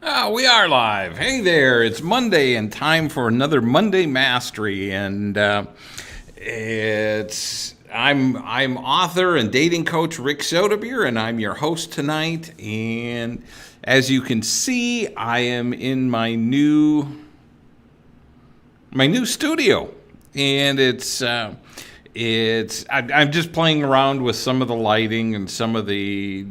We are live. Hey there, it's Monday and time for another Monday Mastery, and I'm author and dating coach Rick Soderbeer, and I'm your host tonight. And as you can see, I am in my new studio, and I'm just playing around with some of the lighting and some of the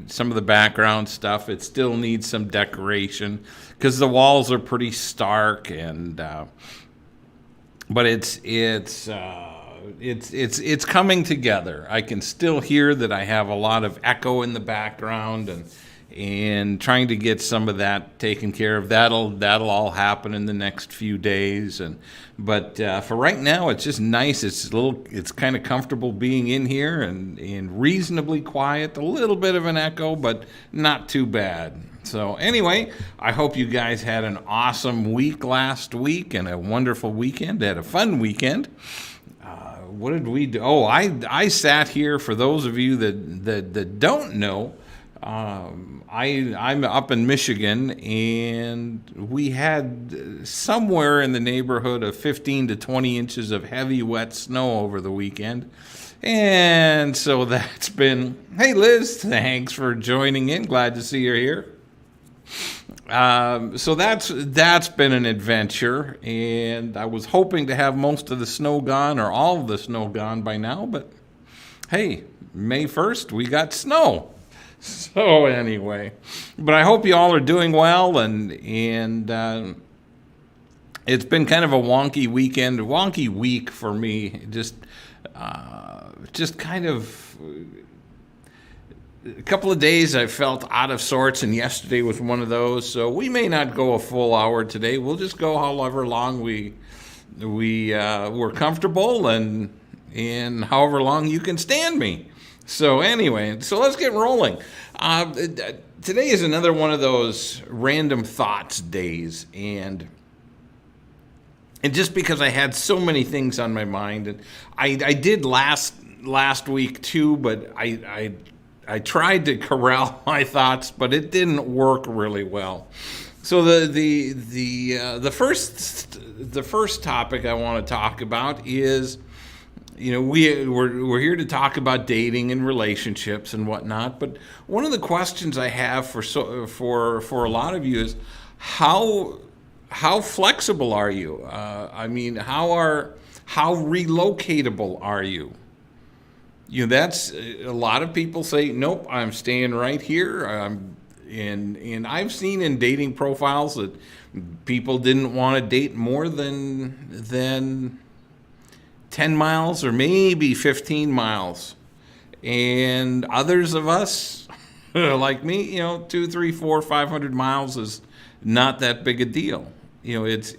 background stuff. It still needs some decoration because the walls are pretty stark, and but it's coming together. I can still hear that I have a lot of echo in the background, and trying to get some of that taken care of. That'll all happen in the next few days. But for right now, it's just nice. It's kind of comfortable being in here and reasonably quiet. A little bit of an echo, but not too bad. So anyway, I hope you guys had an awesome week last week and a wonderful weekend. Had a fun weekend. What did we do? Oh, I sat here. For those of you that don't know, I'm up in Michigan, and we had somewhere in the neighborhood of 15 to 20 inches of heavy, wet snow over the weekend. And so that's been, hey Liz, thanks for joining in. Glad to see you're here. So that's been an adventure, and I was hoping to have most of the snow gone or all of the snow gone by now, but hey, May 1st, we got snow. So anyway, but I hope you all are doing well, and it's been kind of a wonky week for me. Just kind of a couple of days I felt out of sorts, and yesterday was one of those. So we may not go a full hour today. We'll just go however long we're comfortable, and however long you can stand me. So anyway, so let's get rolling. Today is another one of those random thoughts days, and just because I had so many things on my mind, and I did last week too, but I tried to corral my thoughts, but it didn't work really well. So the first topic I want to talk about is, we're here to talk about dating and relationships and whatnot. But one of the questions I have for a lot of you is how flexible are you? How relocatable are you? That's a lot of people say, nope, I'm staying right here. And I've seen in dating profiles that people didn't want to date more than 10 miles or maybe 15 miles. And others of us, like me, 200, 300, 400, 500 miles is not that big a deal. It's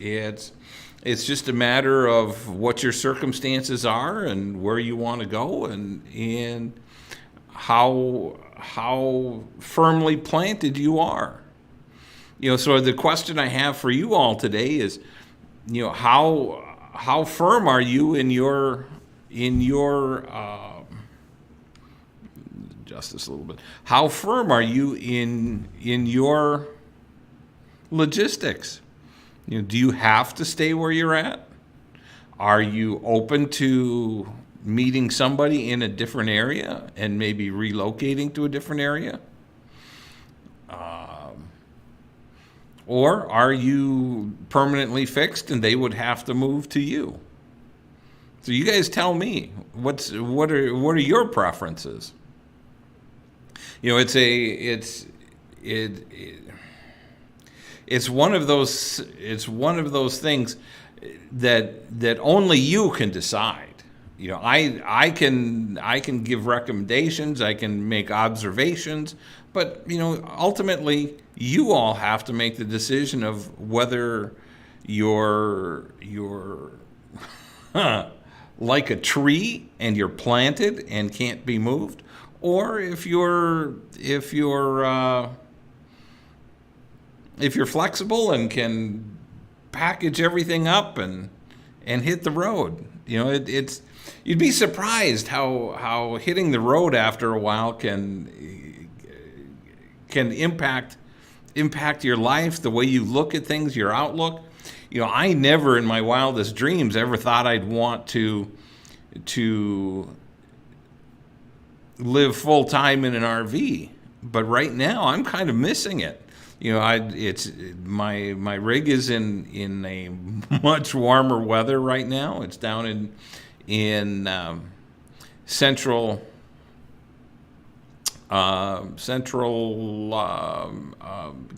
just a matter of what your circumstances are and where you want to go, and how firmly planted you are. So the question I have for you all today is, how firm are you in your adjust this a little bit. How firm are you in your logistics? Do you have to stay where you're at? Are you open to meeting somebody in a different area and maybe relocating to a different area? Or are you permanently fixed and they would have to move to you? So you guys tell me, what are your preferences? It's one of those things that only you can decide. I can give recommendations, I can make observations, but ultimately you all have to make the decision of whether you're like a tree and you're planted and can't be moved, or if you're flexible and can package everything up and hit the road. You'd be surprised how hitting the road after a while can impact impact your life, the way you look at things, your outlook. I never in my wildest dreams ever thought I'd want to live full time in an RV, but right now I'm kind of missing it. It's my rig is in a much warmer weather right now. It's down in central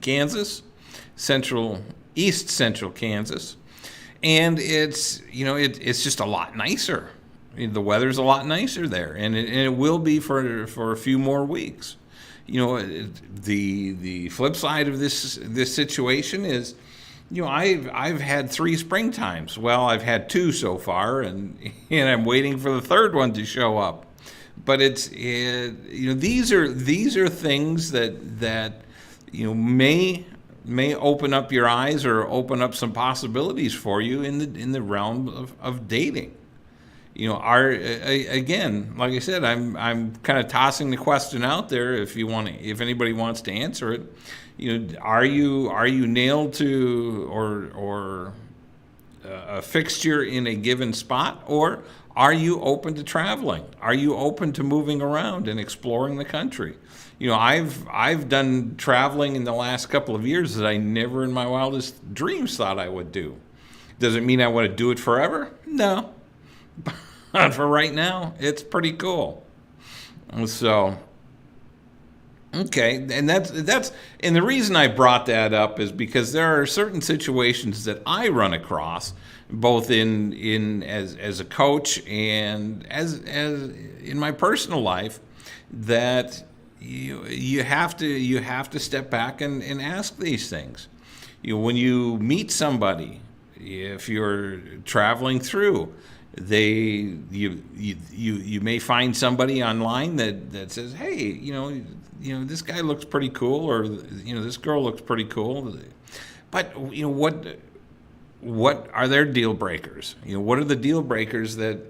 Kansas, east central Kansas, and it's just a lot nicer. The weather's a lot nicer there, and it will be for a few more weeks. The flip side of this situation is, I've had 3 springtimes. Well, I've had 2 so far, and I'm waiting for the third one to show up. But these are things that may open up your eyes or open up some possibilities for you in the realm of dating. Again, like I said, I'm kind of tossing the question out there. If anybody wants to answer it, are you nailed to or a fixture in a given spot, or are you open to traveling? Are you open to moving around and exploring the country? I've done traveling in the last couple of years that I never in my wildest dreams thought I would do. Does it mean I want to do it forever? No. But for right now, it's pretty cool. So, okay, and that's and the reason I brought that up is because there are certain situations that I run across, both in as a coach and as in my personal life, that you have to step back and ask these things. When you meet somebody, if you're traveling through, you may find somebody online that says, hey, this guy looks pretty cool, or this girl looks pretty cool, but what are their deal breakers? What are the deal breakers that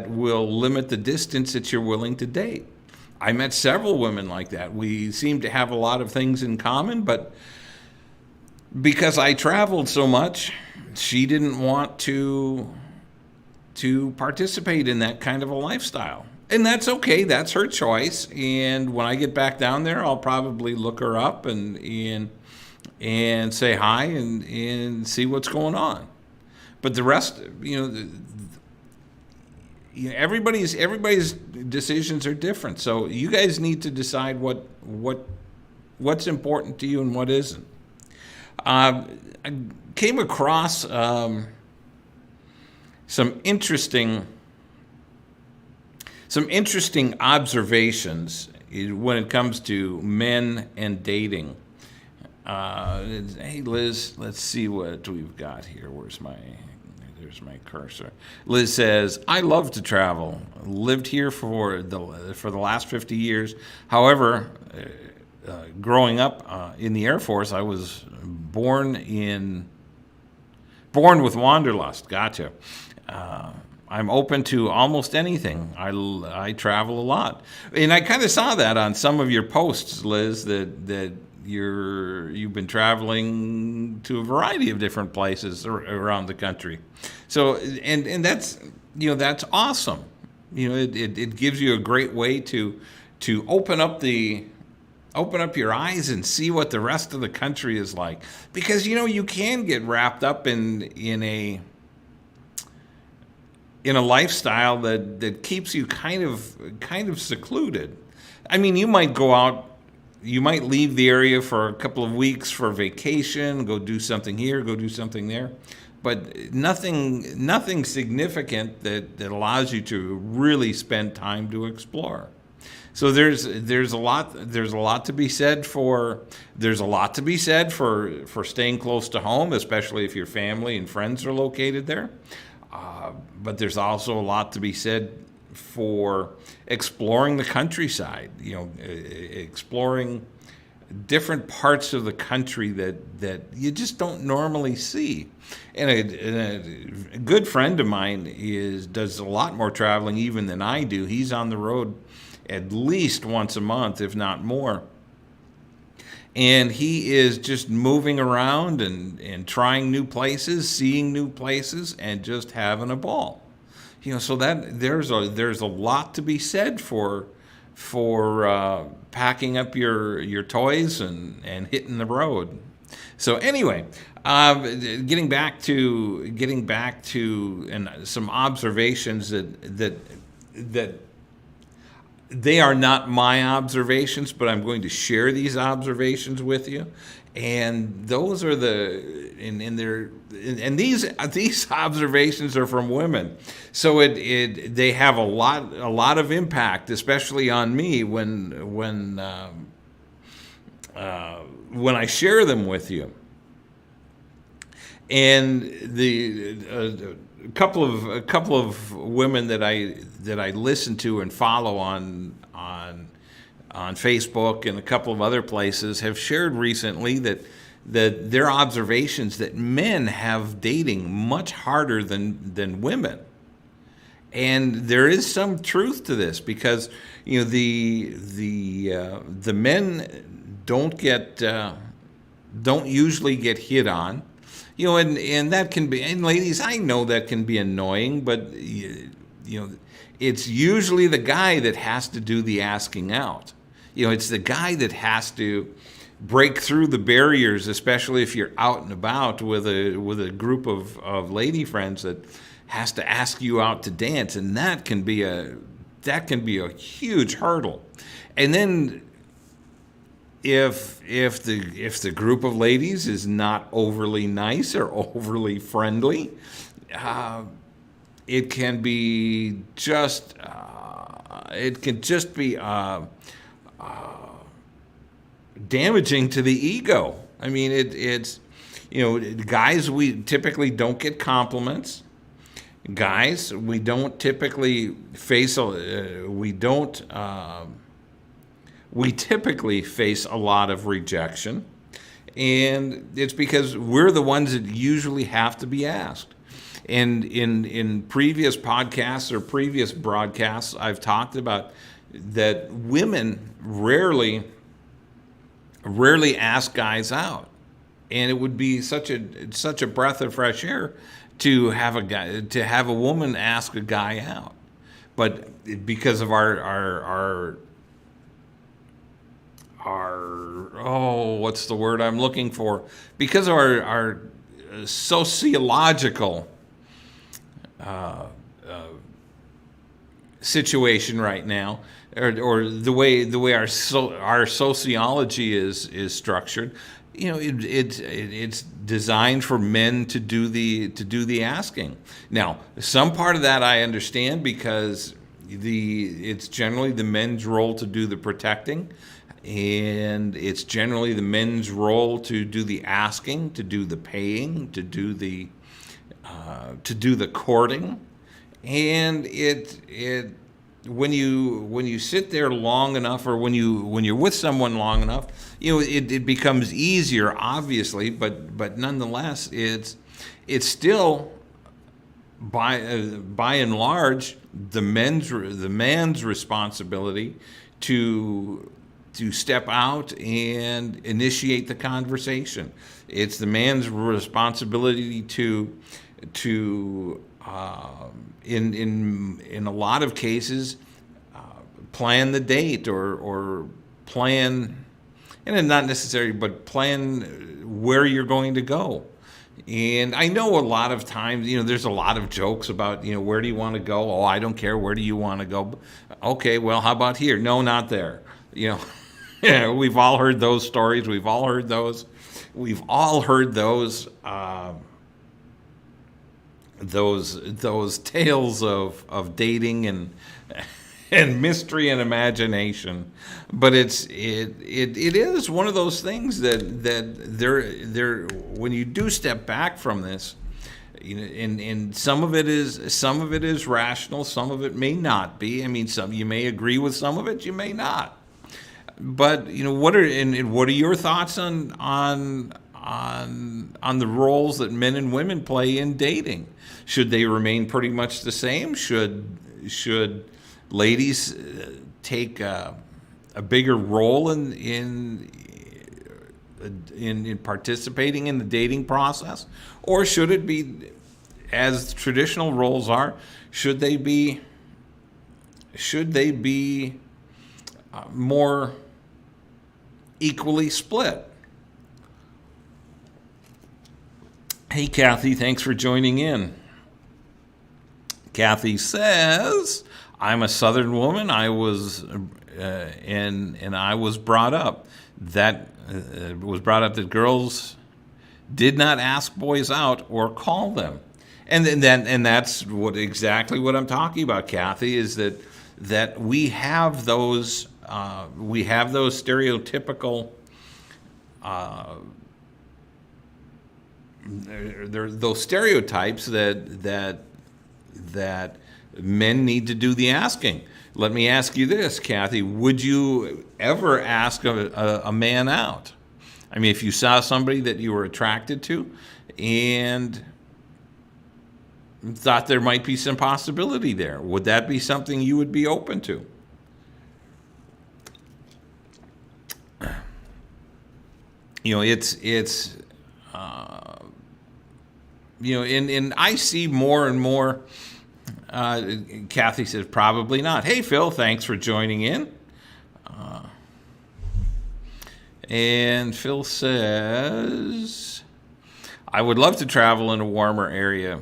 will limit the distance that you're willing to date? I met several women like that. We seem to have a lot of things in common, but because I traveled so much, she didn't want to participate in that kind of a lifestyle. And that's okay. That's her choice. And when I get back down there, I'll probably look her up and say hi and see what's going on. But the rest, everybody's decisions are different. So you guys need to decide what's important to you and what isn't. I came across some interesting observations when it comes to men and dating. Hey, Liz, let's see what we've got here. There's my cursor. Liz says, I love to travel. Lived here for the last 50 years. However, growing up in the Air Force, I was born with wanderlust. Gotcha. I'm open to almost anything. I travel a lot, and I kind of saw that on some of your posts, Liz, that you've been traveling to a variety of different places around the country. So and that's that's awesome. It gives you a great way to open up your eyes and see what the rest of the country is like, because you can get wrapped up in a lifestyle that keeps you kind of secluded. I mean, you might go out, you might leave the area for a couple of weeks for vacation, go do something here, go do something there, but nothing significant that allows you to really spend time to explore. So there's a lot to be said for staying close to home, especially if your family and friends are located there. But there's also a lot to be said for exploring the countryside. Exploring different parts of the country that you just don't normally see. And a good friend of mine does a lot more traveling even than I do. He's on the road. at least once a month, if not more. And he is just moving around and trying new places, seeing new places, and just having a ball. So that there's a lot to be said for packing up your toys and hitting the road. So anyway, getting back to some observations that they are not my observations, but I'm going to share these observations with you. And those are these observations are from women, so they have a lot of impact, especially on me when I share them with you. And a couple of women that I listen to and follow on Facebook and a couple of other places have shared recently that their observations that men have dating much harder than women. And there is some truth to this, because the men don't usually get hit on. And that can be, and ladies, I know that can be annoying, but it's usually the guy that has to do the asking out. It's the guy that has to break through the barriers, especially if you're out and about with a group of lady friends that has to ask you out to dance, and that can be a huge hurdle. And then if the group of ladies is not overly nice or overly friendly, it can just be damaging to the ego. I mean, it's guys, we typically don't get compliments. Guys, we don't typically we typically face a lot of rejection, and it's because we're the ones that usually have to be asked. And in previous podcasts or previous broadcasts, I've talked about that women rarely ask guys out, and it would be such a breath of fresh air to have a woman ask a guy out. But because of our what's the word I'm looking for? Because of our sociological situation right now, or the way our sociology is structured, it's designed for men to do the asking. Now, some part of that I understand, because it's generally the men's role to do the protecting, and it's generally the men's role to do the asking, to do the paying, to do the courting. And when you sit there long enough, or when you're with someone long enough, it becomes easier, obviously, but nonetheless, it's still by and large the man's responsibility to step out and initiate the conversation. It's the man's responsibility to in a lot of cases plan the date, or plan, and not necessarily, but plan where you're going to go. And I know a lot of times, there's a lot of jokes about, where do you want to go? Oh, I don't care. Where do you want to go? Okay, well, how about here? No, not there. Yeah, we've all heard those stories. We've all heard those tales of dating and mystery and imagination. But it is one of those things that there when you do step back from this, and some of it is rational, some of it may not be. I mean, some you may agree with some of it, you may not. But what are your thoughts on the roles that men and women play in dating? Should they remain pretty much the same? Should ladies take a bigger role in participating in the dating process, or should it be, as traditional roles are, should they be more equally split? Hey, Kathy, thanks for joining in. Kathy says, I'm a Southern woman. I was and I was brought up that girls did not ask boys out or call them, and that's exactly what I'm talking about, Kathy. Is that we have those stereotypical those stereotypes that men need to do the asking. Let me ask you this, Kathy. Would you ever ask a man out? I mean, if you saw somebody that you were attracted to and thought there might be some possibility there, would that be something you would be open to? It's and I see more and more. Kathy says, probably not. Hey, Phil, thanks for joining in. And Phil says, I would love to travel in a warmer area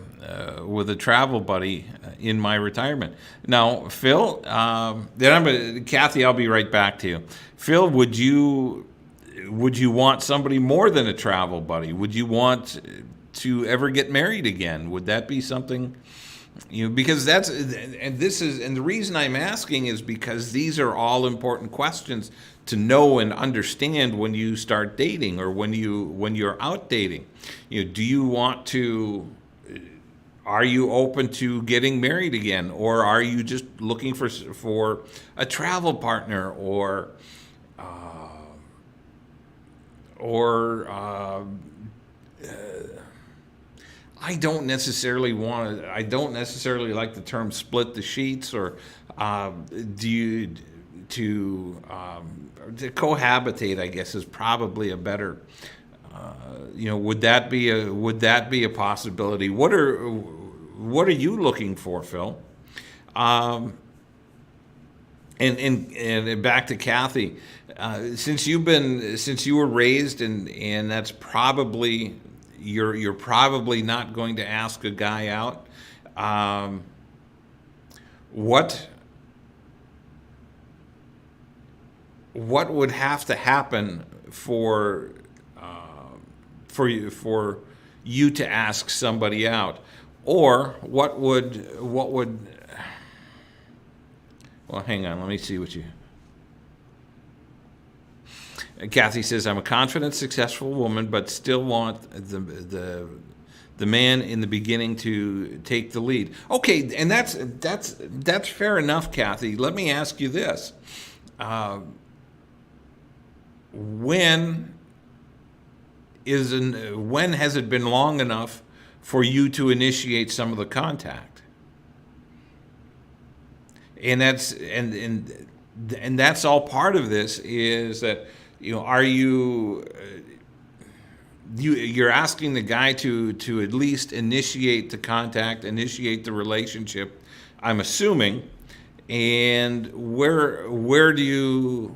with a travel buddy in my retirement. Now, Phil, Kathy, I'll be right back to you. Phil, would you want somebody more than a travel buddy? Would you want to ever get married again? Would that be something? Because the reason I'm asking is because these are all important questions to know and understand when you start dating or when you're out dating. Do you want to? Are you open to getting married again, or are you just looking for a travel partner or I don't necessarily like the term split the sheets, or to cohabitate, I guess, is probably a better. Would that be a possibility? What are you looking for, Phil? And back to Kathy, since you were raised and that's probably. You're probably not going to ask a guy out. What would have to happen for you to ask somebody out, or what would? Well, hang on. Let me see what you. Kathy says, I'm a confident, successful woman, but still want the man in the beginning to take the lead. Okay, and that's fair enough, Kathy. Let me ask you this. When has it been long enough for you to initiate some of the contact? And that's all part of this, is that are you're asking the guy to at least initiate the contact, initiate the relationship, I'm assuming, and where do you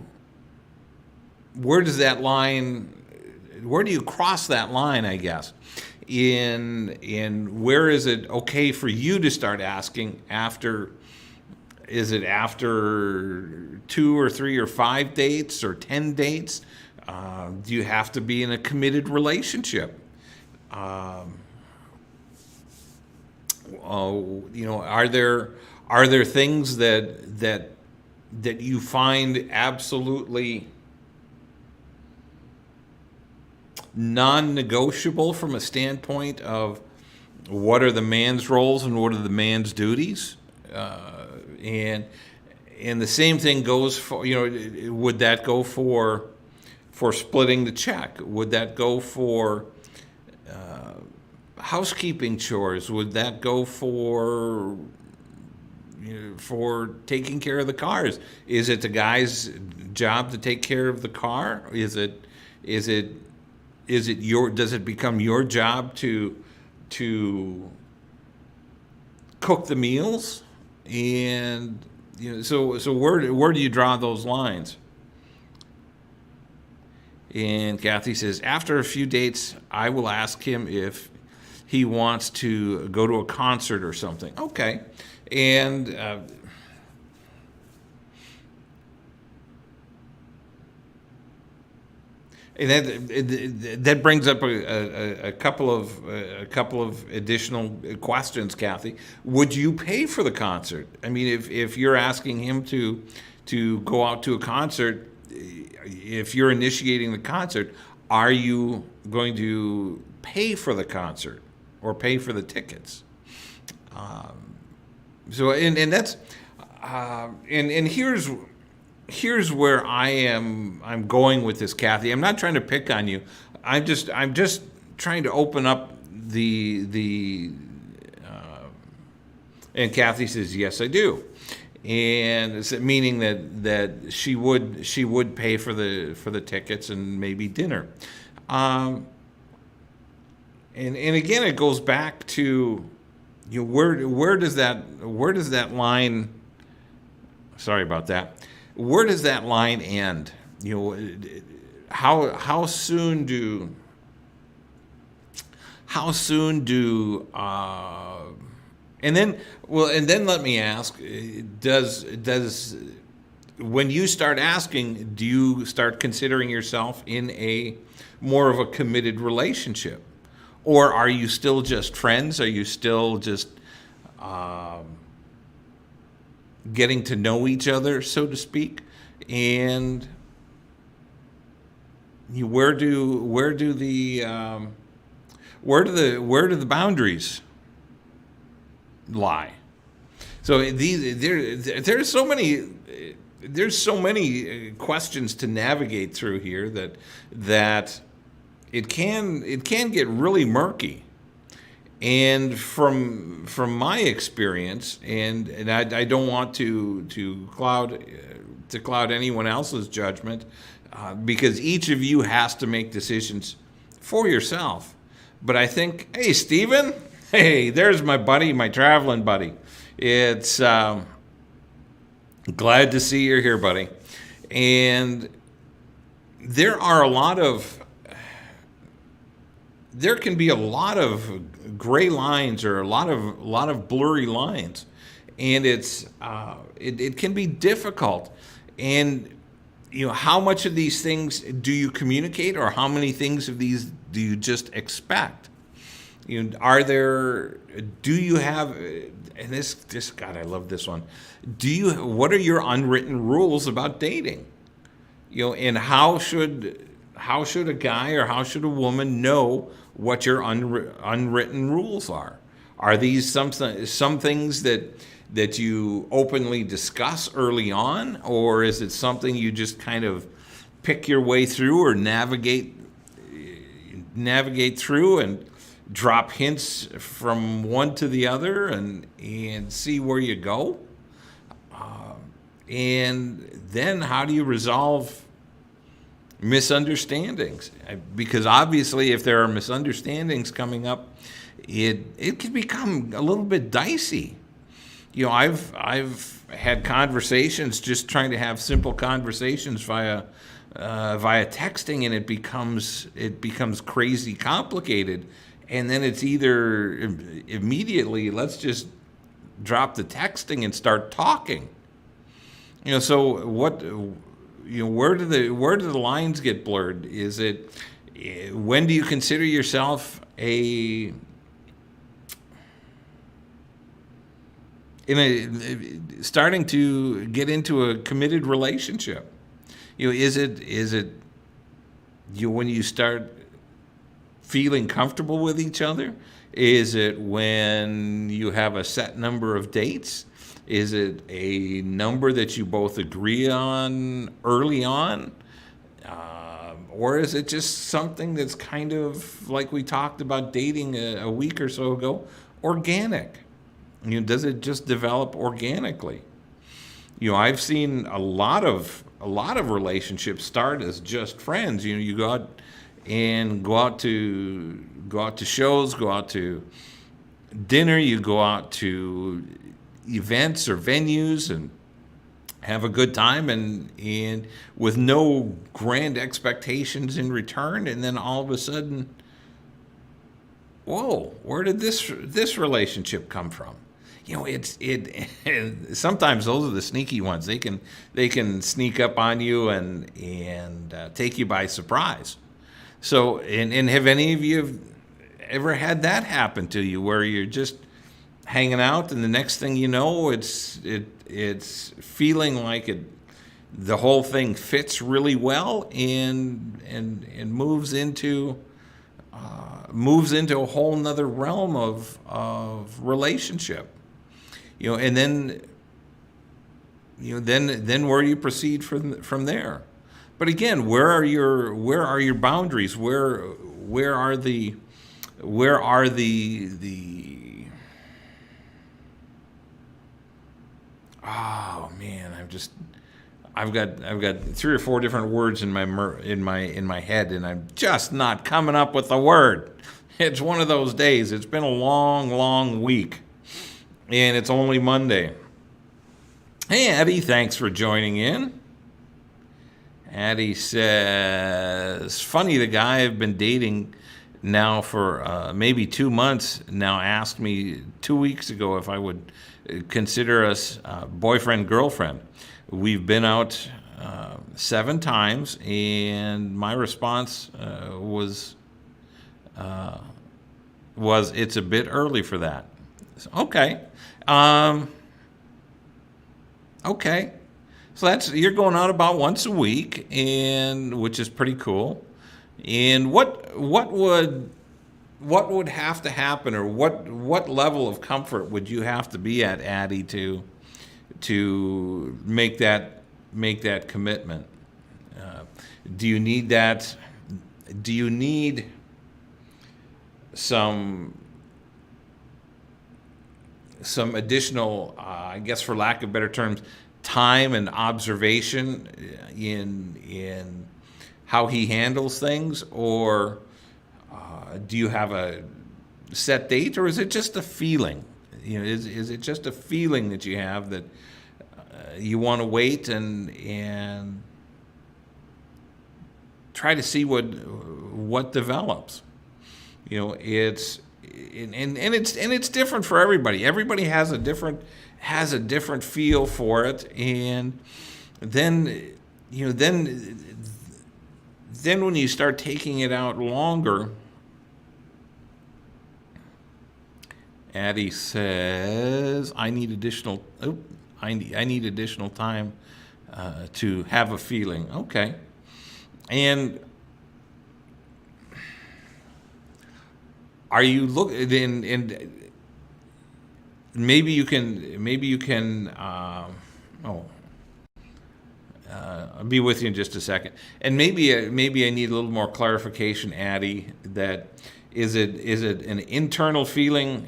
cross that line, I guess, in where is it okay for you to start asking after? Is it after 2 or 3 or 5 dates or 10 dates? Do you have to be in a committed relationship? Are there things that you find absolutely non-negotiable from a standpoint of what are the man's roles and what are the man's duties? And the same thing goes for, would that go for splitting the check? Would that go for housekeeping chores? Would that go for, for taking care of the cars? Is it the guy's job to take care of the car? Is it does it become your job to cook the meals? And so where do you draw those lines? And Kathy says, after a few dates, I will ask him if he wants to go to a concert or something. Okay. And that brings up a couple of additional questions, Kathy. Would you pay for the concert? I mean, if you're asking him to go out to a concert, if you're initiating the concert, are you going to pay for the concert or pay for the tickets? And that's and here's where I'm going with this, Kathy. I'm not trying to pick on you. I'm just trying to open up the and Kathy says, yes, I do. And it's meaning that she would pay for the tickets and maybe dinner. And again, it goes back to where does that line, sorry about that, where does that line end? How soon do and then let me ask, does when you start asking, do you start considering yourself in a more of a committed relationship? Or are you still just friends? Are you still just getting to know each other, so to speak? And where do the boundaries lie? So there's so many questions to navigate through here that it can get really murky. And from my experience, and I don't want to cloud anyone else's judgment, because each of you has to make decisions for yourself. But I think, hey, Stephen, hey, there's my buddy, my traveling buddy. It's glad to see you're here, buddy. And there can be a lot of gray lines or a lot of blurry lines, and it can be difficult. And how much of these things do you communicate, or how many things of these do you just expect? Do you have, and this God, I love this one. What are your unwritten rules about dating? And how should a guy or how should a woman know what your unwritten rules are? Are these some things that you openly discuss early on, or is it something you just kind of pick your way through or navigate through and drop hints from one to the other and see where you go? And then how do you resolve misunderstandings? Because obviously if there are misunderstandings coming up, it can become a little bit dicey. I've had conversations, just trying to have simple conversations via texting, and it becomes crazy complicated. And then it's either immediately, let's just drop the texting and start talking. So what? Where do the lines get blurred? Is it, when do you consider yourself starting to get into a committed relationship? Is it when you start feeling comfortable with each other? Is it when you have a set number of dates? Is it a number that you both agree on early on? Or is it just something that's kind of like we talked about dating a week or so ago, organic? Does it just develop organically? I've seen a lot of relationships start as just friends. You go out and go out to shows, go out to dinner, you go out to events or venues and have a good time, and with no grand expectations in return, and then all of a sudden, whoa, where did this relationship come from? Sometimes those are the sneaky ones. They can sneak up on you and take you by surprise. So, and have any of you ever had that happen to you, where you're just hanging out and the next thing you know, it's feeling like the whole thing fits really well and moves into a whole nother realm of relationship. And then then where you proceed from there. But again, where are your boundaries? Where are the oh man, I've got 3 or 4 different words in my head, and I'm just not coming up with a word. It's one of those days. It's been a long week, and it's only Monday. Hey, Addie, thanks for joining in. Addie says, funny, the guy I've been dating now for maybe 2 months now asked me 2 weeks ago if I would consider us boyfriend-girlfriend. We've been out 7 times, and my response was it's a bit early for that. So, okay. Okay. So you're going out about once a week, and which is pretty cool. And what would have to happen, or what level of comfort would you have to be at, Addie, to make that commitment? Do you need that? Do you need some additional, I guess, for lack of better terms, time and observation in how he handles things, or do you have a set date, or is it just a feeling? Is it just a feeling that you have that you want to wait and try to see what develops? It's it's different for everybody. Everybody has a different feel for it, and then when you start taking it out longer. Addie says, I need additional time to have a feeling. Okay. And are you looking, and maybe you can I'll be with you in just a second. And maybe I need a little more clarification, Addie, that is it an internal feeling?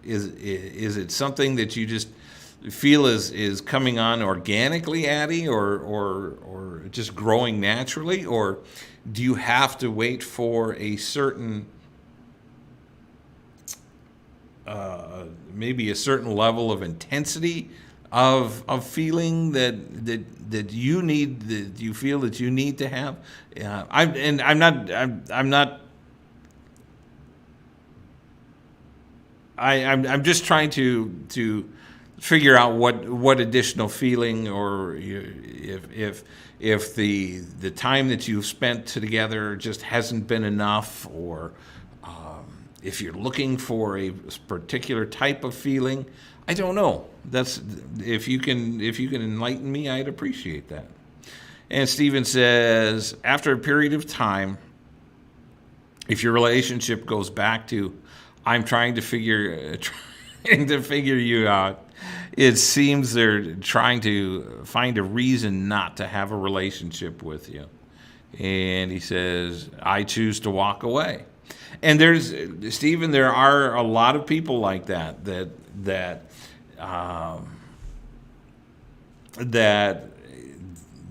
Is it something that you just feel is coming on organically, Addie, or just growing naturally, or do you have to wait for a certain maybe a certain level of intensity of feeling that you need, that you feel that you need to have? I'm just trying to figure out what additional feeling, or if the time that you've spent together just hasn't been enough, or if you're looking for a particular type of feeling. I don't know. That's if you can enlighten me, I'd appreciate that. And Steven says, after a period of time, if your relationship goes back to I'm trying to figure you out, it seems they're trying to find a reason not to have a relationship with you. And he says, I choose to walk away. And Stephen, there are a lot of people like that that that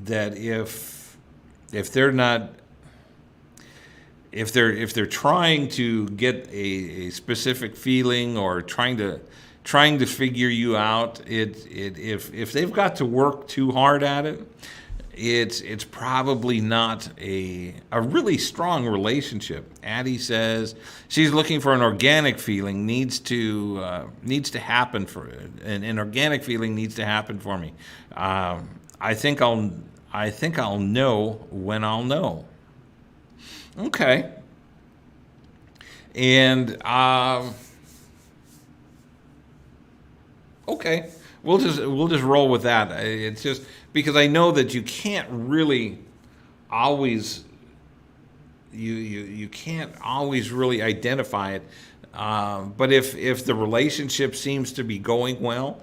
that if they're not if they're trying to get a specific feeling or trying to figure you out, if they've got to work too hard at it, it's probably not a really strong relationship. Addie says she's looking for an organic feeling, needs to happen for an organic feeling needs to happen for me. I think I'll know when I'll know. Okay. And okay, we'll just roll with that. It's just because I know that you can't really always you can't always really identify it. But if the relationship seems to be going well,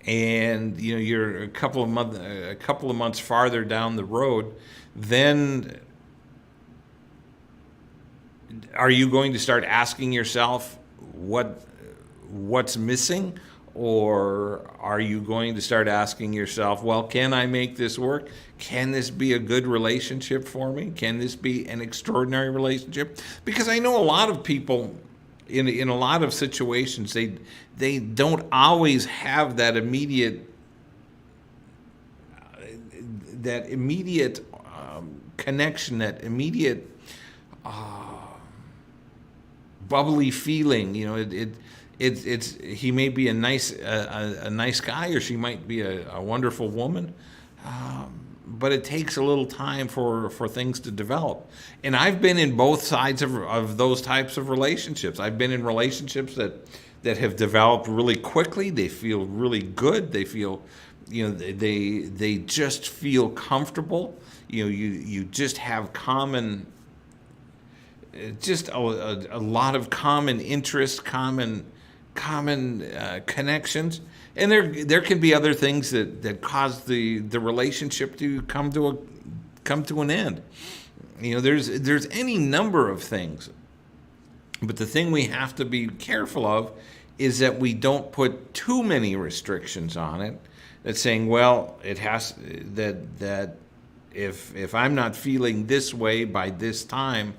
and you're a couple of months farther down the road, then are you going to start asking yourself what's missing? Or are you going to start asking yourself, well, can I make this work? Can this be a good relationship for me? Can this be an extraordinary relationship? Because I know a lot of people in a lot of situations, they don't always have that immediate connection, that immediate bubbly feeling. It's he may be a nice guy, or she might be a wonderful woman, but it takes a little time for things to develop. And I've been in both sides of those types of relationships. I've been in relationships that have developed really quickly. They feel really good. They feel, they just feel comfortable. You just have just a lot of common interests, common connections, and there can be other things that cause the relationship to come to an end. There's any number of things, but the thing we have to be careful of is that we don't put too many restrictions on it. That's saying, well, it has that if I'm not feeling this way by this time.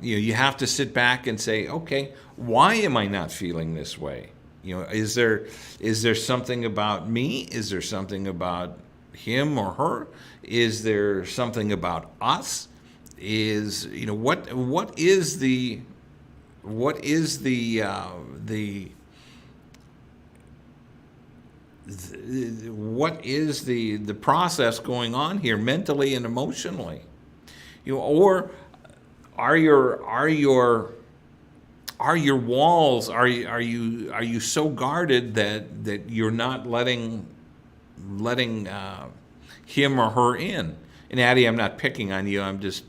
You have to sit back and say, okay, why am I not feeling this way? Is there something about me? Is there something about him or her? Is there something about us? What is the process going on here mentally and emotionally? Or are your walls, are you so guarded that you're not letting him or her in? And Addie, I'm not picking on you. I'm just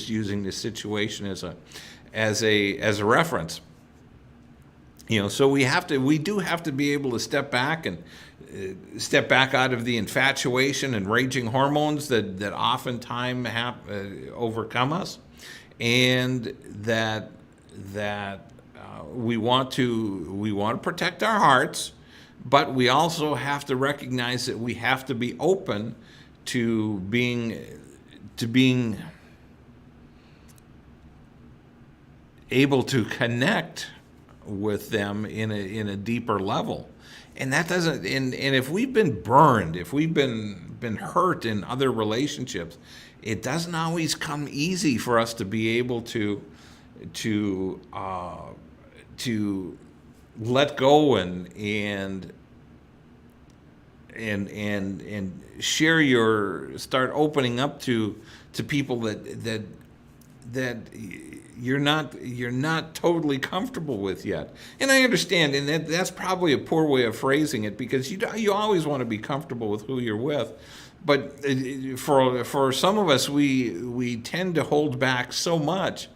using this situation as a reference. So we do have to be able to step back out of the infatuation and raging hormones that oftentimes overcome us. And that we want to protect our hearts, but we also have to recognize that we have to be open to being able to connect with them in a deeper level. And that doesn't. And if we've been burned, if we've been hurt in other relationships, it doesn't always come easy for us to be able to let go and start opening up to people that you're not totally comfortable with yet. And I understand, and that's probably a poor way of phrasing it, because you always want to be comfortable with who you're with. But for some of us, we tend to hold back so much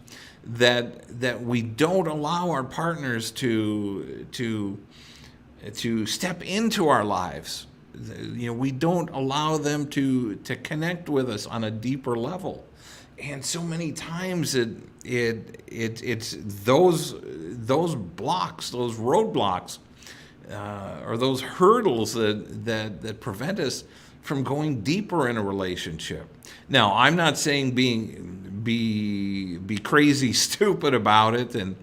that we don't allow our partners to step into our lives. We don't allow them to connect with us on a deeper level. And so many times it's those blocks, those roadblocks, or those hurdles that prevent us from going deeper in a relationship. Now, I'm not saying be crazy stupid about it and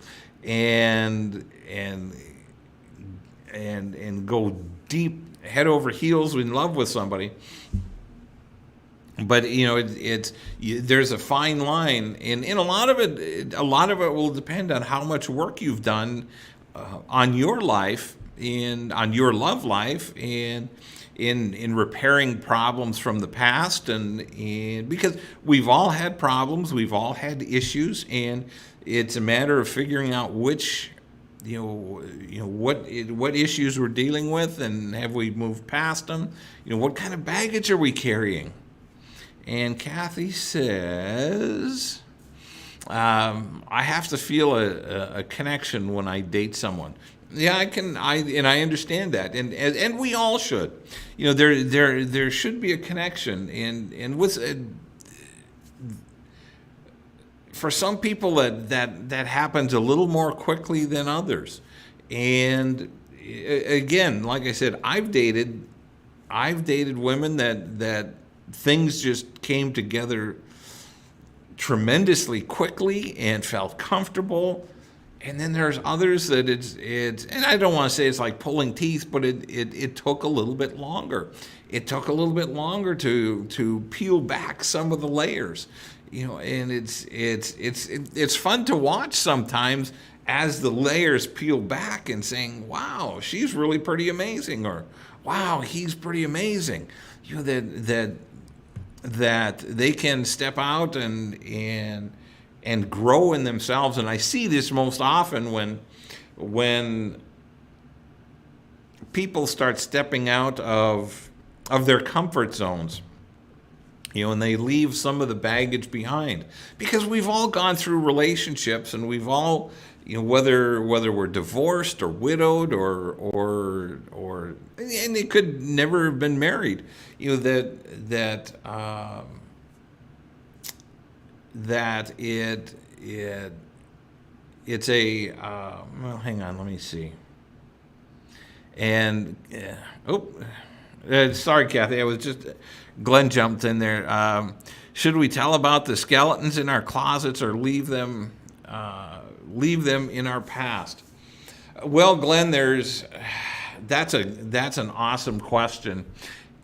go deep head over heels in love with somebody. But there's a fine line, and a lot of it will depend on how much work you've done on your life, on your love life, and in repairing problems from the past, and because we've all had problems, we've all had issues, and it's a matter of figuring out which what issues we're dealing with, and have we moved past them? What kind of baggage are we carrying? And Kathy says, I have to feel a connection when I date someone. Yeah, I understand that, and we all should. There should be a connection, and with for some people that happens a little more quickly than others. And again, like I said, I've dated women that things just came together tremendously quickly and felt comfortable. And then there's others that it's and I don't want to say it's like pulling teeth, but it took a little bit longer. It took a little bit longer to peel back some of the layers, and it's fun to watch sometimes as the layers peel back and saying, wow, she's really pretty amazing, or wow, he's pretty amazing. That they can step out and grow in themselves. And I see this most often when people start stepping out of their comfort zones, and they leave some of the baggage behind, because we've all gone through relationships, and we've all, whether we're divorced or widowed or and they could never have been married, that it's a well, hang on, let me see. And sorry, Kathy, I was just Glenn jumped in there. Should we tell about the skeletons in our closets, or leave them in our past? Well, Glenn, that's an awesome question,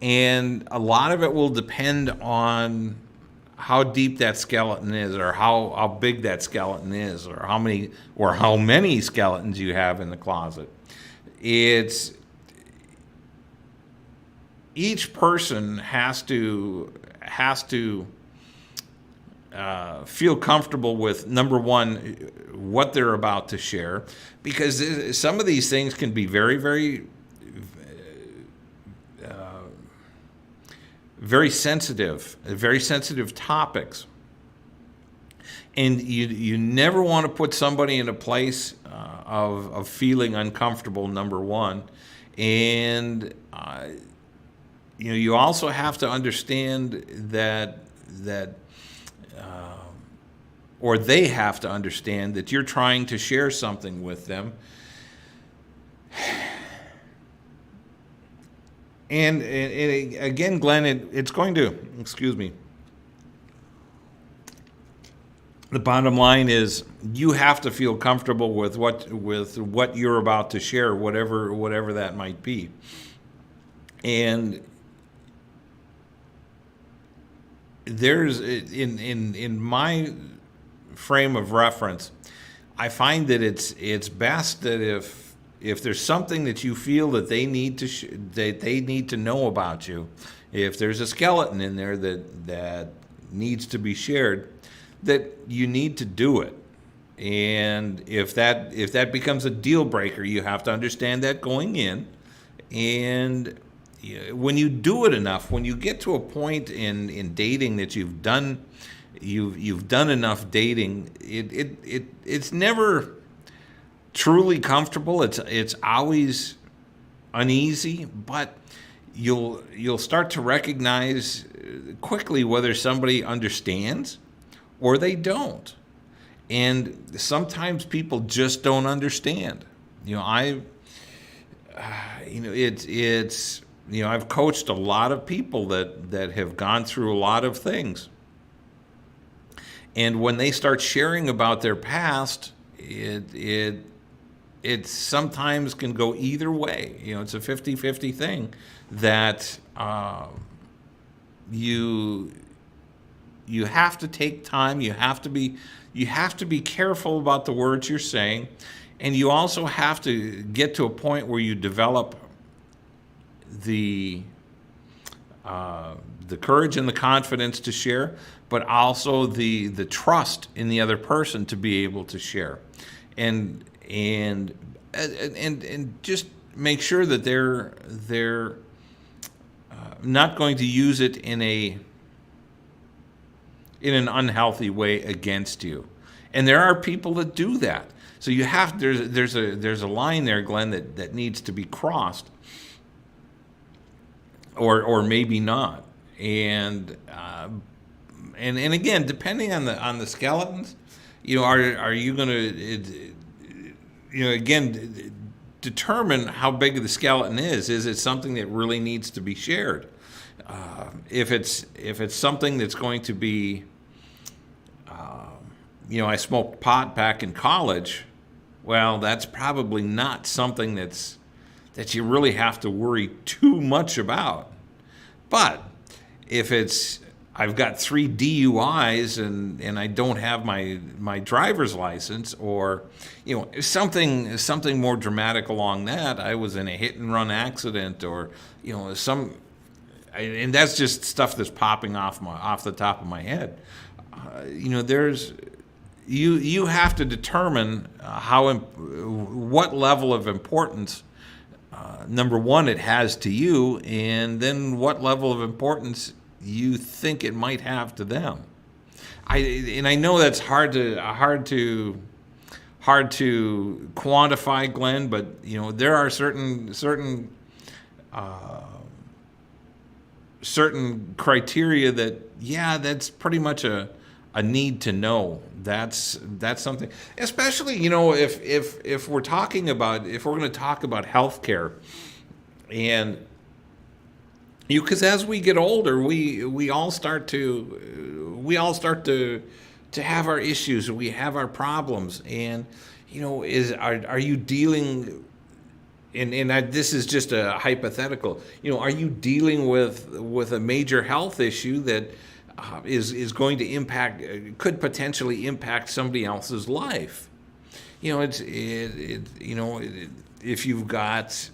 and a lot of it will depend on how deep that skeleton is, or how big that skeleton is, or how many skeletons you have in the closet. It's each person has to feel comfortable with, number one, what they're about to share, because some of these things can be very, very very sensitive topics, and you never want to put somebody in a place of feeling uncomfortable, number one. And you also have to understand that or they have to understand that you're trying to share something with them. And again, Glenn, it's going to, excuse me, the bottom line is you have to feel comfortable with what you're about to share, whatever that might be. And there's, in my frame of reference, I find that it's best that if there's something that you feel that they need to know about you, if there's a skeleton in there that needs to be shared, that you need to do it. And if that becomes a deal breaker, you have to understand that going in. And when you do it enough, when you get to a point in dating that you've done enough dating, it's never truly comfortable. It's always uneasy, but you'll start to recognize quickly whether somebody understands or they don't. And sometimes people just don't understand. I've coached a lot of people that have gone through a lot of things. And when they start sharing about their past, it sometimes can go either way. It's a 50-50 thing that you have to take time. You have to be careful about the words you're saying, and you also have to get to a point where you develop the courage and the confidence to share, but also the trust in the other person to be able to share, and just make sure that they're not going to use it in an unhealthy way against you. And there are people that do that. So there's a line there, Glenn, that needs to be crossed, or maybe not. And again, depending on the skeletons, are you going to again determine how big the skeleton is. Is it something that really needs to be shared? If it's something that's going to be, I smoked pot back in college. Well, that's probably not something that you really have to worry too much about. But if I've got 3 DUIs and I don't have my driver's license, or something more dramatic along that, I was in a hit and run accident, or and that's just stuff that's popping off the top of my head. You have to determine what level of importance, number one, it has to you, and then what level of importance you think it might have to them. I know that's hard to quantify, Glenn, but there are certain criteria that's pretty much a need to know. That's something, especially if we're going to talk about healthcare, and because as we get older, we all start to have our issues, we have our problems, and are you dealing? This is just a hypothetical. Are you dealing with a major health issue that is going to could potentially impact somebody else's life? If you've got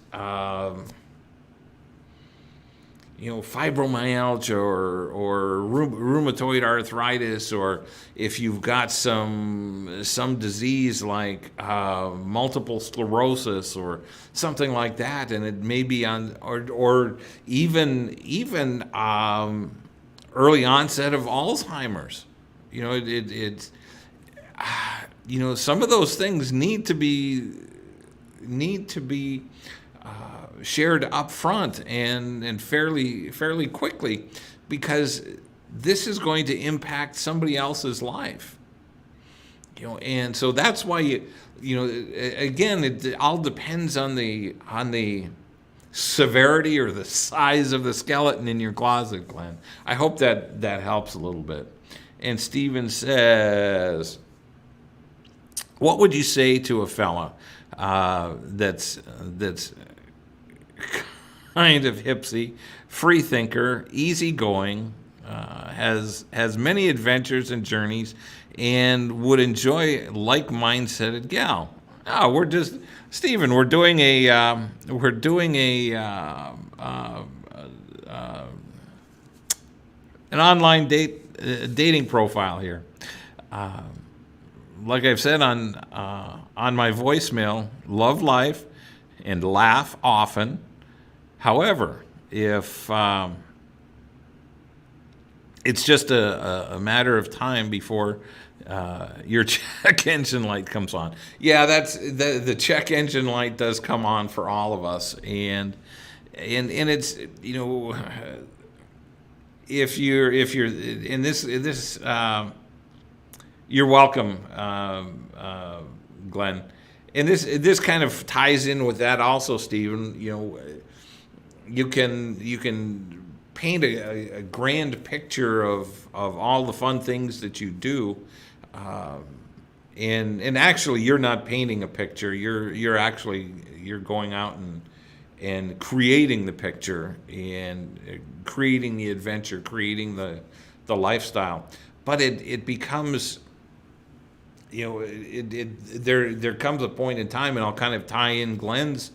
fibromyalgia or rheumatoid arthritis, or if you've got some disease like multiple sclerosis or something like that, and it may be or even early onset of Alzheimer's. Some of those things need to be shared up front and fairly quickly, because this is going to impact somebody else's life. And so that's why again, it all depends on the severity or the size of the skeleton in your closet, Glenn. I hope that helps a little bit. And Steven says, what would you say to a fella that's kind of hipsy, free thinker, easygoing, has many adventures and journeys, and would enjoy like-minded gal? Oh, we're doing an online dating profile here. Like I've said on my voicemail, love life and laugh often. However, if it's just a matter of time before your check engine light comes on. Yeah, that's the check engine light does come on for all of us, and it's if you're in this You're welcome, Glenn. And this kind of ties in with that also, Stephen. You can paint a grand picture of all the fun things that you do, and actually you're not painting a picture. You're going out and creating the picture and creating the adventure, creating the lifestyle. But it becomes, there comes a point in time, and I'll kind of tie in Glenn's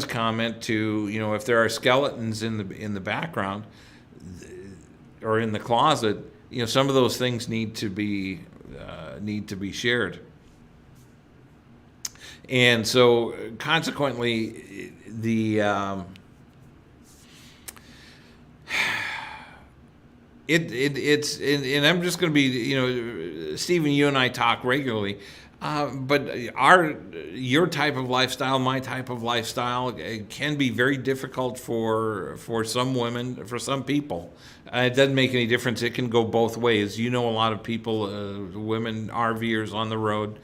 comment to, if there are skeletons in the background or in the closet, some of those things need to be shared. And so consequently, it's and I'm just going to be, Stephen, you and I talk regularly, but your type of lifestyle, my type of lifestyle, it can be very difficult for some women, for some people. It doesn't make any difference. It can go both ways. A lot of people, women RVers on the road.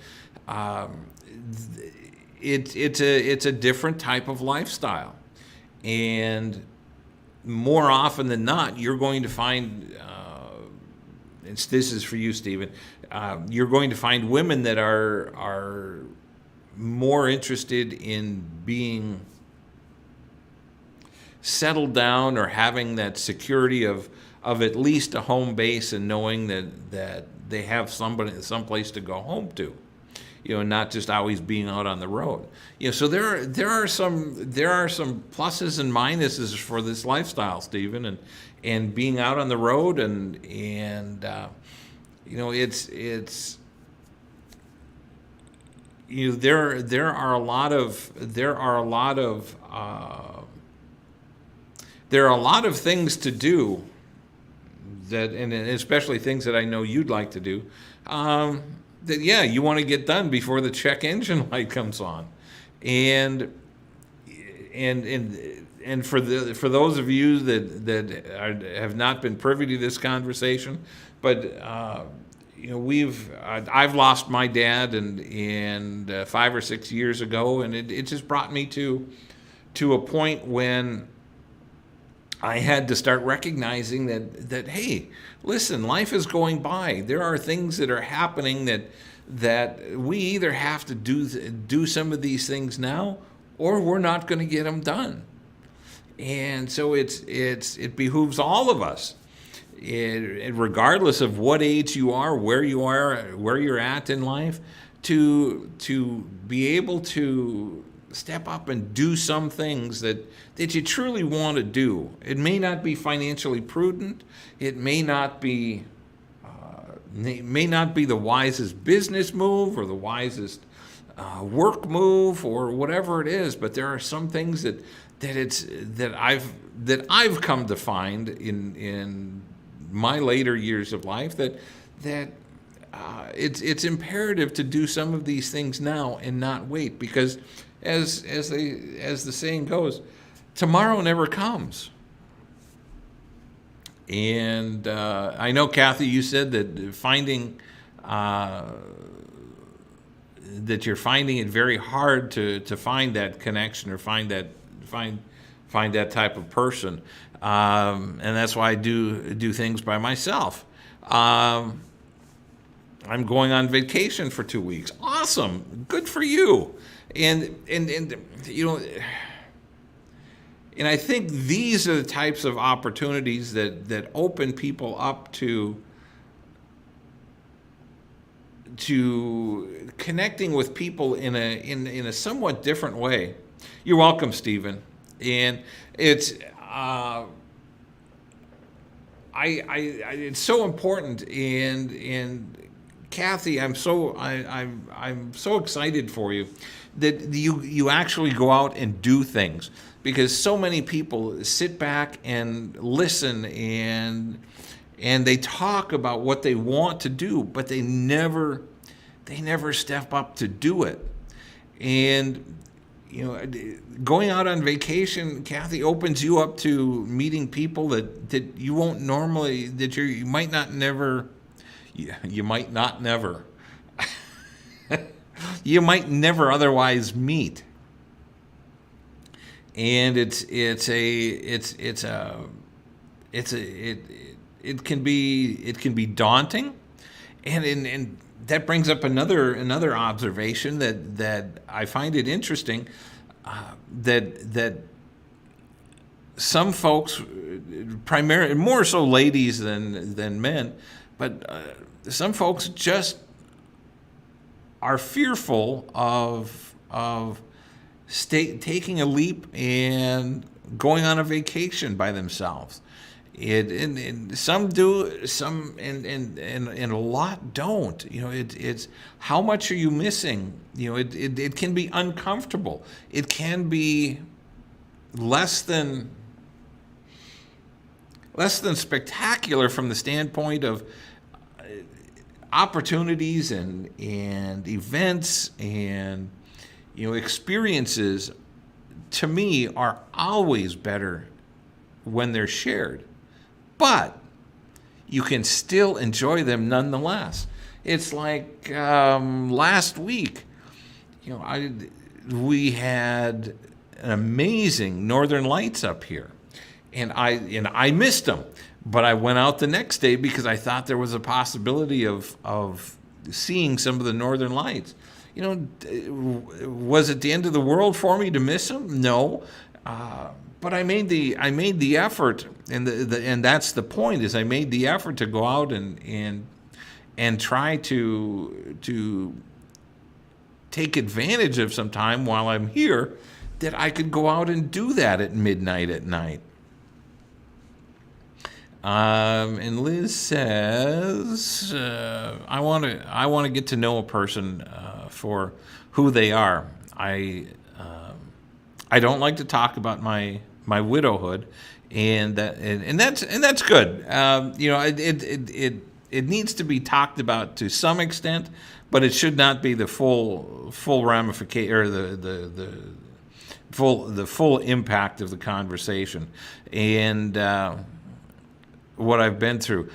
It's a different type of lifestyle, and more often than not, you're going to find, this is for you, Stephen, you're going to find women that are more interested in being settled down or having that security of at least a home base and knowing that they have someplace to go home to. Not just always being out on the road. So there are some pluses and minuses for this lifestyle, Stephen, and being out on the road and there are a lot of things to do that, and especially things that I know you'd like to do. That you want to get done before the check engine light comes on, and for those of you that have not been privy to this conversation, but I've lost my dad and 5 or 6 years ago, and it just brought me to a point when I had to start recognizing that hey, listen, life is going by. There are things that are happening that we either have to do some of these things now, or we're not going to get them done. And so it behooves all of us, regardless of what age you are, where you're at in life, to be able to step up and do some things that you truly want to do. It may not be financially prudent. It may not be the wisest business move or the wisest work move or whatever it is. But there are some things that I've come to find in my later years of life that it's imperative to do some of these things now and not wait, because as the saying goes, tomorrow never comes. And I know, Kathy, you said that that you're finding it very hard to find that connection or find that type of person, and that's why I do things by myself. I'm going on vacation for 2 weeks. Awesome, good for you. And I think these are the types of opportunities that open people up to connecting with people in a somewhat different way. You're welcome, Stephen. And it's it's so important. And Kathy, I'm so excited for you that you actually go out and do things, because so many people sit back and listen and they talk about what they want to do, but they never step up to do it. And going out on vacation, Kathy, opens you up to meeting people that you won't normally, that you might not you might not never. You might never otherwise meet. And it can be daunting, and that brings up another observation that I find it interesting, that some folks, primarily more so ladies than men, but some folks just are fearful of taking a leap and going on a vacation by themselves. And some do, and a lot don't. It's how much are you missing? It can be uncomfortable. It can be less than spectacular from the standpoint of opportunities and events and experiences. To me, are always better when they're shared, but you can still enjoy them nonetheless. It's like last week, we had an amazing Northern Lights up here, and I missed them, but I went out the next day because I thought there was a possibility of seeing some of the Northern Lights. Was it the end of the world for me to miss them? No, but I made the effort, and and that's the point. Is I made the effort to go out and try to take advantage of some time while I'm here, that I could go out and do that at midnight at night. And Liz says, I want to get to know a person for who they are. I don't like to talk about my widowhood, and that's good. It needs to be talked about to some extent, but it should not be the full ramification or the full impact of the conversation. And what I've been through.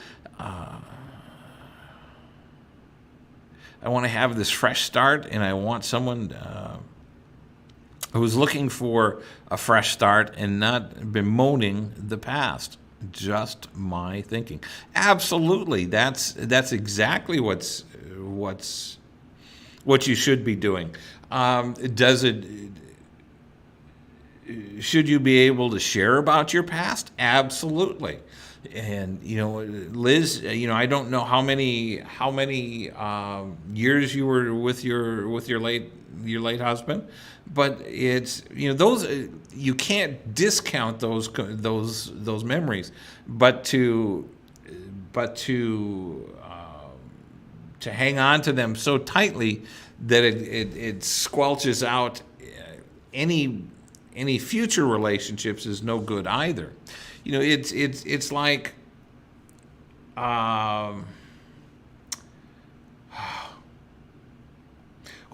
I want to have this fresh start, and I want someone who's looking for a fresh start and not bemoaning the past. Just my thinking. Absolutely, that's exactly what you should be doing. Should you be able to share about your past? Absolutely. And Liz, I don't know how many years you were with your late husband, but it's those, you can't discount those memories, but to hang on to them so tightly that it squelches out any future relationships is no good either. It's like, well,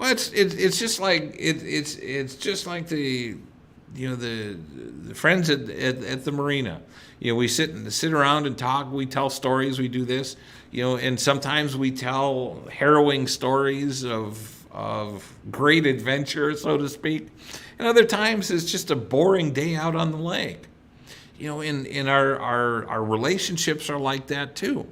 it's just like the friends at the marina. We sit around and talk. We tell stories. We do this. And sometimes we tell harrowing stories of great adventure, so to speak. And other times it's just a boring day out on the lake. In our relationships are like that too.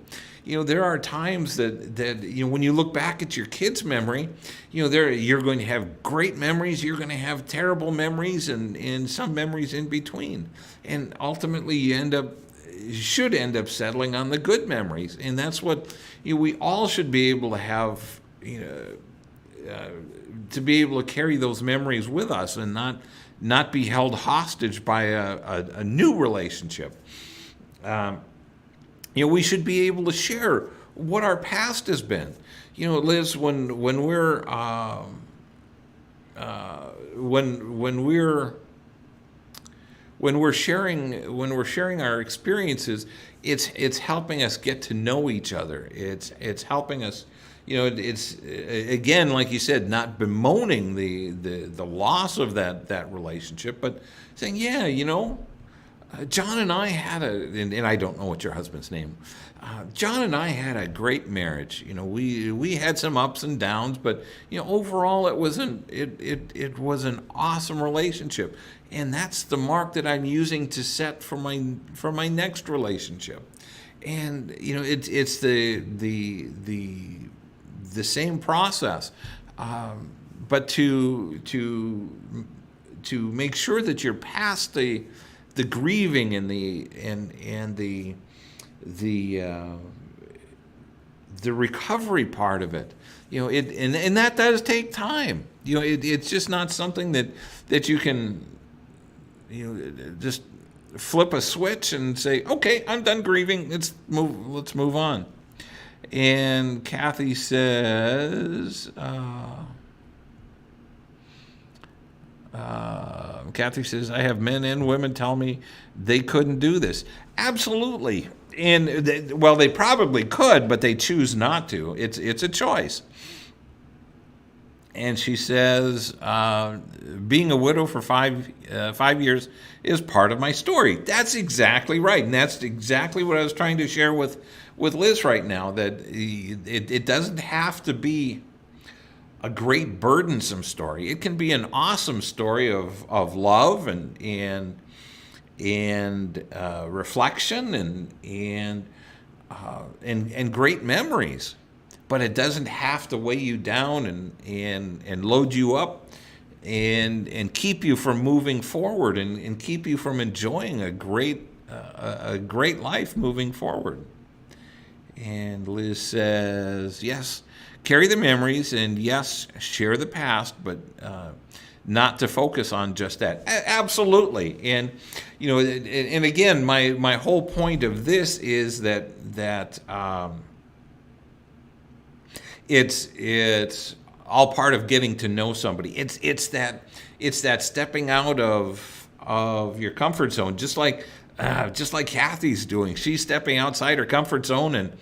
There are times that when you look back at your kid's memory, you're going to have great memories, you're going to have terrible memories, and some memories in between. And ultimately you should end up settling on the good memories. And that's what we all should be able to have, to be able to carry those memories with us and not be held hostage by a new relationship. We should be able to share what our past has been. Liz, when we're sharing our experiences, it's helping us get to know each other. It's helping us. It's again, like you said, not bemoaning the loss of that relationship, but saying, yeah, John and I had and I don't know what your husband's name. John and I had a great marriage. We had some ups and downs, but overall it was it was an awesome relationship, and that's the mark that I'm using to set for my next relationship. And it's the same process, but to make sure that you're past the grieving and the recovery part of it. And that does take time. It's just not something that you can just flip a switch and say, okay, I'm done grieving, let's move on. And Kathy says, I have men and women tell me they couldn't do this. Absolutely. And they probably could, but they choose not to. It's a choice. And she says, being a widow for 5 years is part of my story. That's exactly right. And that's exactly what I was trying to share with Liz right now, that it doesn't have to be a great burdensome story. It can be an awesome story of love and reflection and great memories. But it doesn't have to weigh you down and load you up and keep you from moving forward and keep you from enjoying a great life moving forward. And Liz says, yes, carry the memories, and yes, share the past, but not to focus on just that. Absolutely. And and again, my whole point of this is that it's all part of getting to know somebody. It's that stepping out of your comfort zone, just like Kathy's doing. She's stepping outside her comfort zone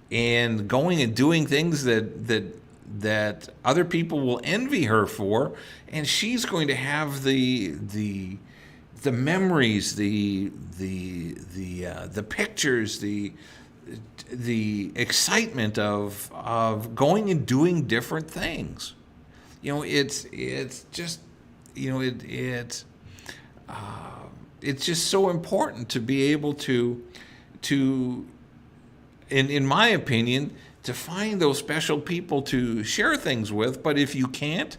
and going and doing things that other people will envy her for, and she's going to have the memories, the pictures, the excitement of going and doing different things. It's just it's just so important to be able to in my opinion, to find those special people to share things with. But if you can't,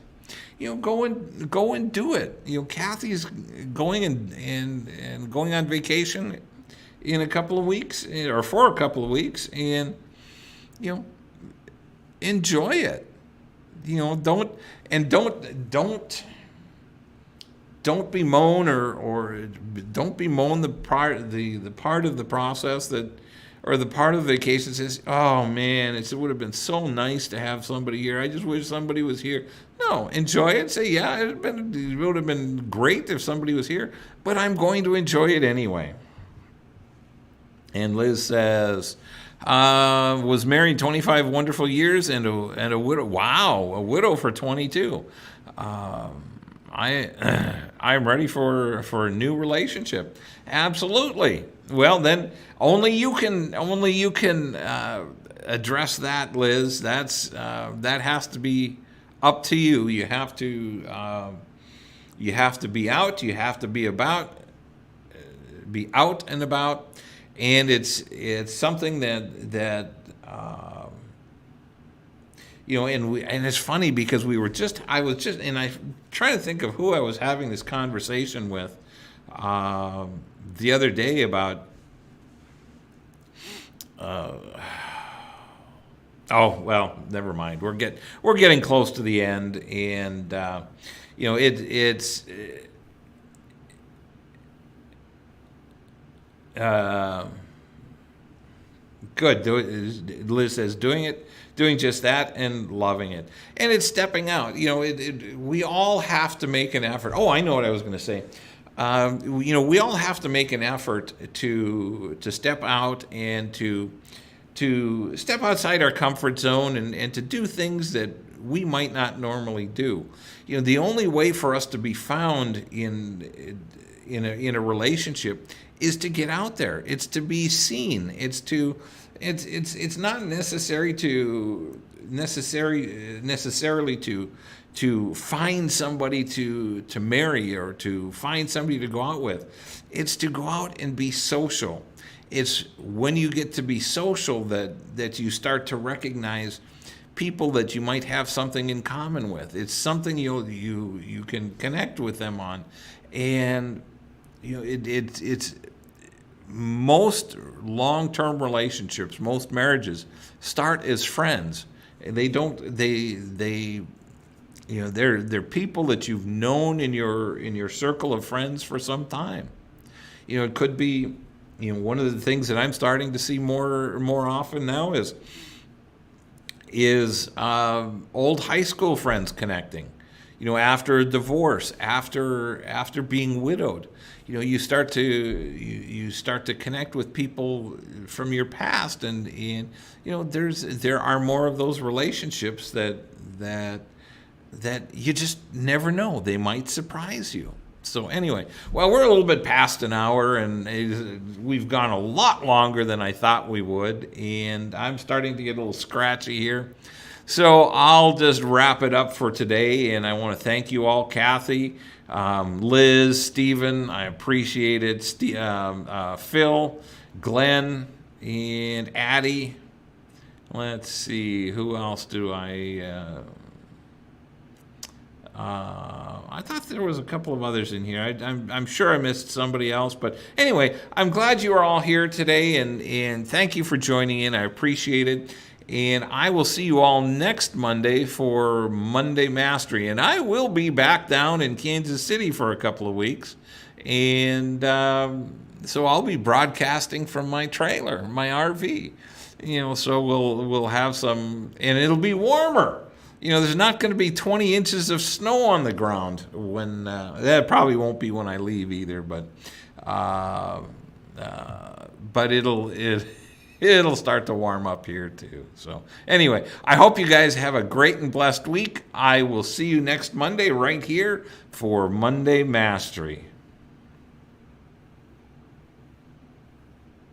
go and do it. Kathy's going and going on vacation in a couple of weeks, or for a couple of weeks, and enjoy it. Don't bemoan or don't bemoan the part of the process or the part of the vacation says, oh man, it would have been so nice to have somebody here. I just wish somebody was here. No, enjoy it. Say, yeah, it would have been great if somebody was here, but I'm going to enjoy it anyway. And Liz says, was married 25 wonderful years and a widow. Wow, a widow for 22. I'm ready for a new relationship. Absolutely. Well, then only you can address that, Liz. That has to be up to you. You have to be out. You have to be out and about, and it's something that. And it's funny because I was just, and I trying to think of who I was having this conversation with the other day about. Oh well, never mind. We're getting close to the end, and it's. Good. Liz says doing just that and loving it, and it's stepping out. We all have to make an effort. Oh, I know what I was going to say. We all have to make an effort to step out and to step outside our comfort zone and to do things that we might not normally do. The only way for us to be found in in a relationship is to get out there. It's to be seen. It's not necessarily to find somebody to marry or to find somebody to go out with. It's to go out and be social. It's when you get to be social that you start to recognize people that you might have something in common with. It's something you can connect with them on, and it's most long-term relationships, most marriages start as friends. They're people that you've known in your circle of friends for some time. It could be, one of the things that I'm starting to see more often now is old high school friends connecting. After a divorce, after being widowed, you start to connect with people from your past, and there are more of those relationships that you just never know. They might surprise you. So anyway, well, we're a little bit past an hour, and we've gone a lot longer than I thought we would, and I'm starting to get a little scratchy here. So I'll just wrap it up for today, and I want to thank you all, Kathy, Liz, Stephen, I appreciate it, Phil, Glenn, and Addie. Let's see, who else do I thought there was a couple of others in here. I'm sure I missed somebody else. But anyway, I'm glad you are all here today, and thank you for joining in. I appreciate it. And I will see you all next Monday for Monday Mastery. And I will be back down in Kansas City for a couple of weeks. And so I'll be broadcasting from my trailer, my RV. So we'll have some, and it'll be warmer. There's not going to be 20 inches of snow on the ground when that probably won't be when I leave either, but it'll start to warm up here too. So anyway, I hope you guys have a great and blessed week. I will see you next Monday right here for Monday Mastery.